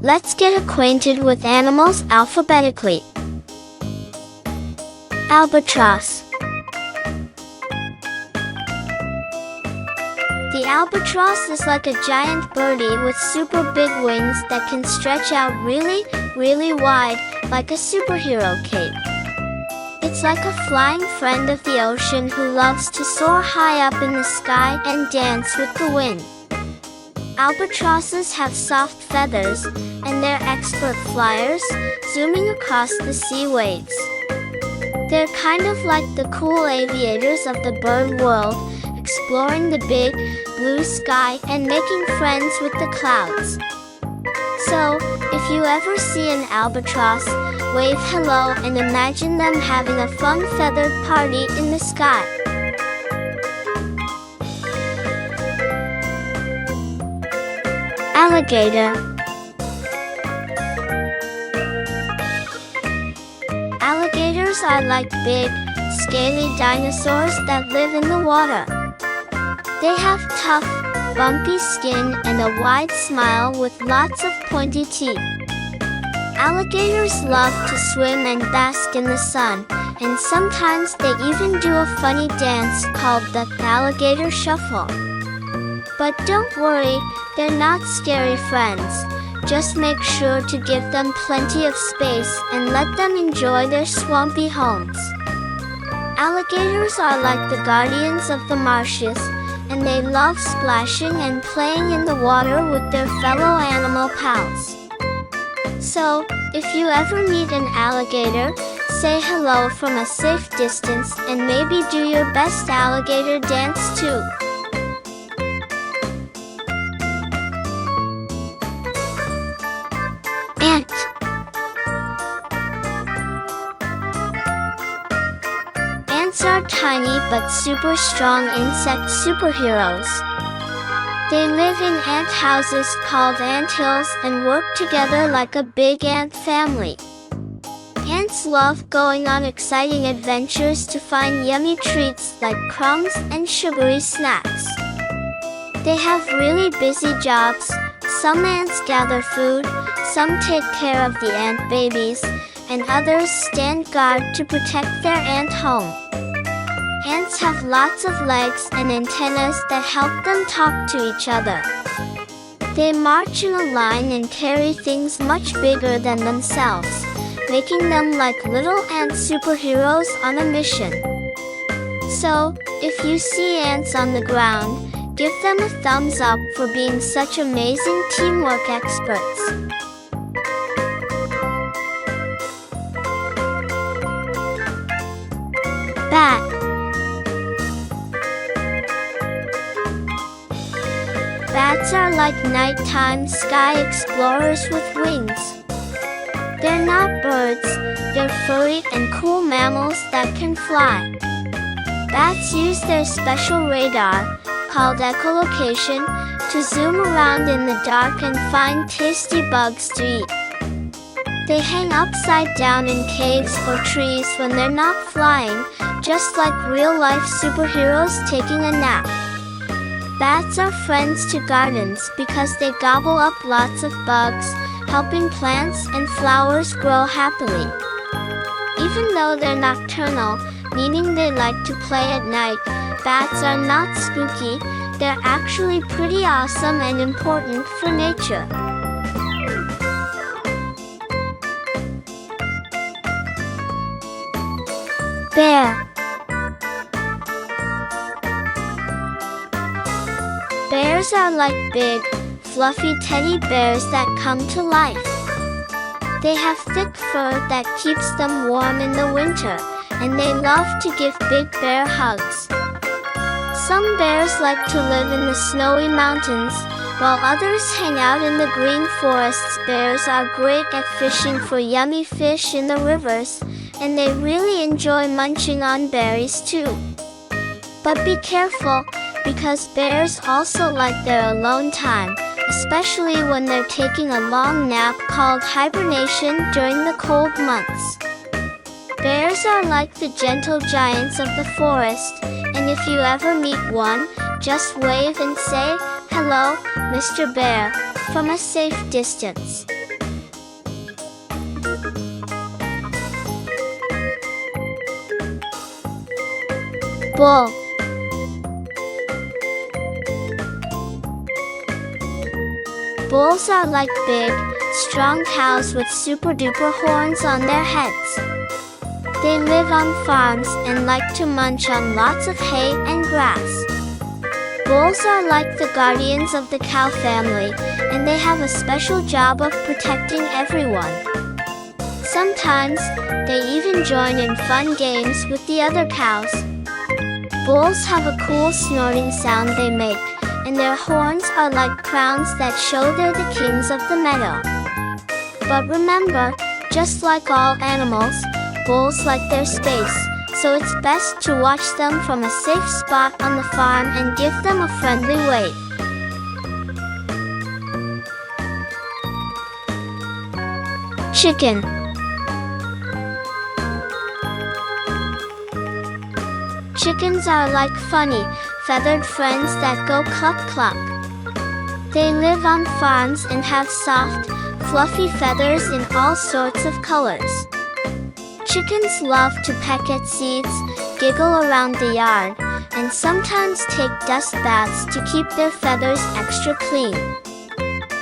Let's get acquainted with animals alphabetically. Albatross. The albatross is like a giant birdie with super big wings that can stretch out really, really wide, like a superhero cape. It's like a flying friend of the ocean who loves to soar high up in the sky and dance with the wind. Albatrosses have soft feathers, and they're expert flyers, zooming across the sea waves. They're kind of like the cool aviators of the bird world, exploring the big, blue sky and making friends with the clouds. So, if you ever see an albatross, wave hello and imagine them having a fun feathered party in the sky. Alligator. Alligators are like big, scaly dinosaurs that live in the water. They have tough, bumpy skin and a wide smile with lots of pointy teeth. Alligators love to swim and bask in the sun, and sometimes they even do a funny dance called the alligator shuffle. But don't worry, they're not scary friends. Just make sure to give them plenty of space and let them enjoy their swampy homes. Alligators are like the guardians of the marshes, and they love splashing and playing in the water with their fellow animal pals. So, if you ever meet an alligator, say hello from a safe distance and maybe do your best alligator dance too. Ant. Ants are tiny but super strong insect superheroes. They live in ant houses called anthills and work together like a big ant family. Ants love going on exciting adventures to find yummy treats like crumbs and sugary snacks. They have really busy jobs. Some ants gather food, some take care of the ant babies, and others stand guard to protect their ant home. Ants have lots of legs and antennas that help them talk to each other. They march in a line and carry things much bigger than themselves, making them like little ant superheroes on a mission. So, if you see ants on the ground, give them a thumbs up for being such amazing teamwork experts. Bat. Bats are like nighttime sky explorers with wings. They're not birds, they're furry and cool mammals that can fly. Bats use their special radar, called echolocation, to zoom around in the dark and find tasty bugs to eat. They hang upside down in caves or trees when they're not flying, just like real-life superheroes taking a nap. Bats are friends to gardens because they gobble up lots of bugs, helping plants and flowers grow happily. Even though they're nocturnal, meaning they like to play at night, bats are not spooky, they're actually pretty awesome and important for nature. Bear. Bears are like big, fluffy teddy bears that come to life. They have thick fur that keeps them warm in the winter, and they love to give big bear hugs. Some bears like to live in the snowy mountains, while others hang out in the green forests. Bears are great at fishing for yummy fish in the rivers, and they really enjoy munching on berries too. But be careful, because bears also like their alone time, especially when they're taking a long nap called hibernation during the cold months. Bears are like the gentle giants of the forest, and if you ever meet one, just wave and say, "Hello, Mr. Bear," from a safe distance. Bull. Bulls are like big, strong cows with super-duper horns on their heads. They live on farms and like to munch on lots of hay and grass. Bulls are like the guardians of the cow family, and they have a special job of protecting everyone. Sometimes, they even join in fun games with the other cows. Bulls have a cool snorting sound they make, and their horns are like crowns that show they're the kings of the meadow. But remember, just like all animals, bulls like their space, so it's best to watch them from a safe spot on the farm and give them a friendly wave. Chicken. Chickens are like funny, feathered friends that go cluck cluck. They live on farms and have soft, fluffy feathers in all sorts of colors. Chickens love to peck at seeds, giggle around the yard, and sometimes take dust baths to keep their feathers extra clean.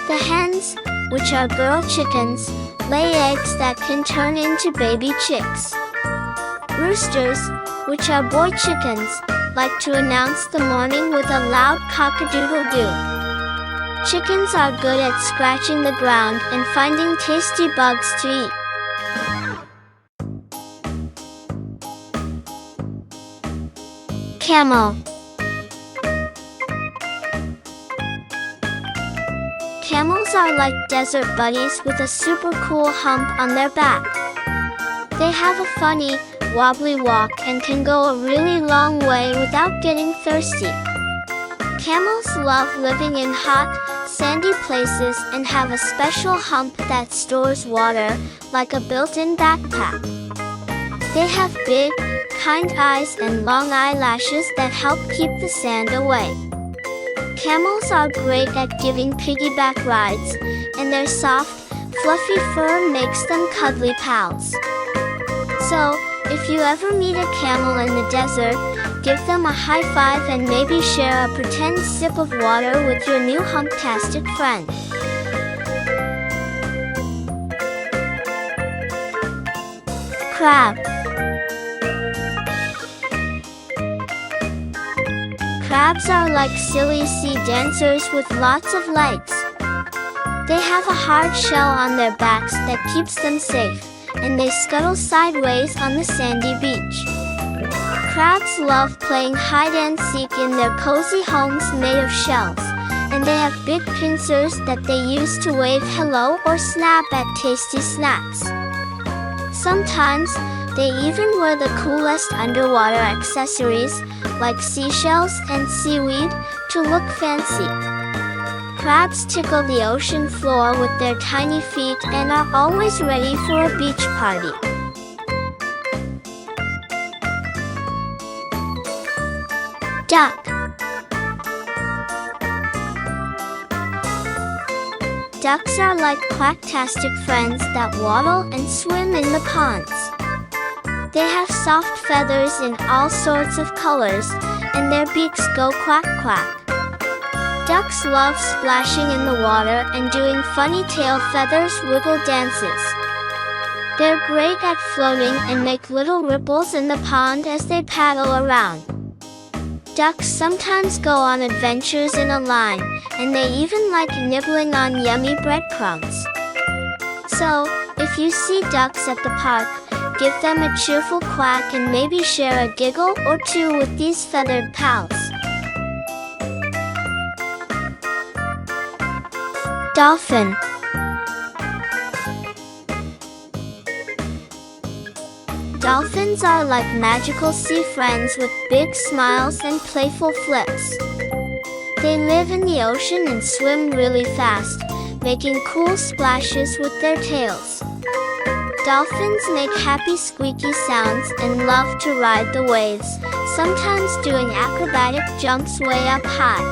The hens, which are girl chickens, lay eggs that can turn into baby chicks. Roosters, which are boy chickens, like to announce the morning with a loud cock-a-doodle-doo. Chickens are good at scratching the ground and finding tasty bugs to eat. Camel. Camels are like desert bunnies with a super cool hump on their back. They have a funny, wobbly walk and can go a really long way without getting thirsty. Camels love living in hot, sandy places and have a special hump that stores water, like a built-in backpack. They have big, kind eyes and long eyelashes that help keep the sand away. Camels are great at giving piggyback rides, and their soft, fluffy fur makes them cuddly pals. So, if you ever meet a camel in the desert, give them a high five and maybe share a pretend sip of water with your new humptastic friend. Crab. Crabs are like silly sea dancers with lots of legs. They have a hard shell on their backs that keeps them safe, and they scuttle sideways on the sandy beach. Crabs love playing hide-and-seek in their cozy homes made of shells, and they have big pincers that they use to wave hello or snap at tasty snacks. Sometimes, they even wear the coolest underwater accessories, like seashells and seaweed, to look fancy. Crabs tickle the ocean floor with their tiny feet and are always ready for a beach party. Duck. Ducks are like quacktastic friends that waddle and swim in the ponds. They have soft feathers in all sorts of colors, and their beaks go quack quack. Ducks love splashing in the water and doing funny tail feathers wiggle dances. They're great at floating and make little ripples in the pond as they paddle around. Ducks sometimes go on adventures in a line, and they even like nibbling on yummy breadcrumbs. So, if you see ducks at the park, give them a cheerful quack and maybe share a giggle or two with these feathered pals. Dolphin. Dolphins are like magical sea friends with big smiles and playful flips. They live in the ocean and swim really fast, making cool splashes with their tails. Dolphins make happy squeaky sounds and love to ride the waves, sometimes doing acrobatic jumps way up high.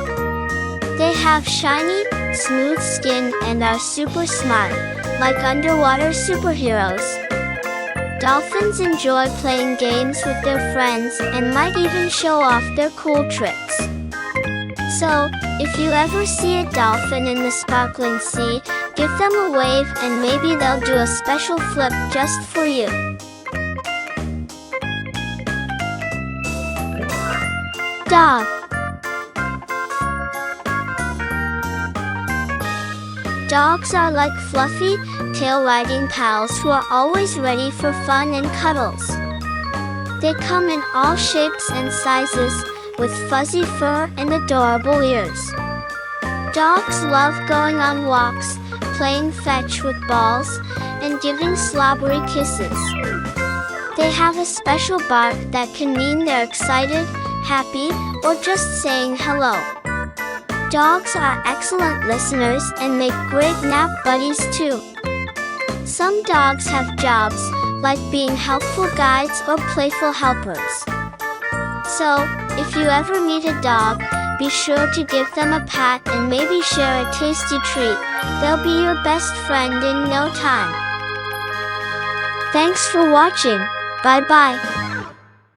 They have shiny, smooth skin and are super smart, like underwater superheroes. Dolphins enjoy playing games with their friends and might even show off their cool tricks. So, if you ever see a dolphin in the sparkling sea, give them a wave and maybe they'll do a special flip just for you. Dog. Dogs are like fluffy, tail-wagging pals who are always ready for fun and cuddles. They come in all shapes and sizes, with fuzzy fur and adorable ears. Dogs love going on walks, playing fetch with balls, and giving slobbery kisses. They have a special bark that can mean they're excited, happy, or just saying hello. Dogs are excellent listeners and make great nap buddies too. Some dogs have jobs, like being helpful guides or playful helpers. So, if you ever meet a dog, be sure to give them a pat and maybe share a tasty treat. They'll be your best friend in no time. Thanks for watching. Bye-bye.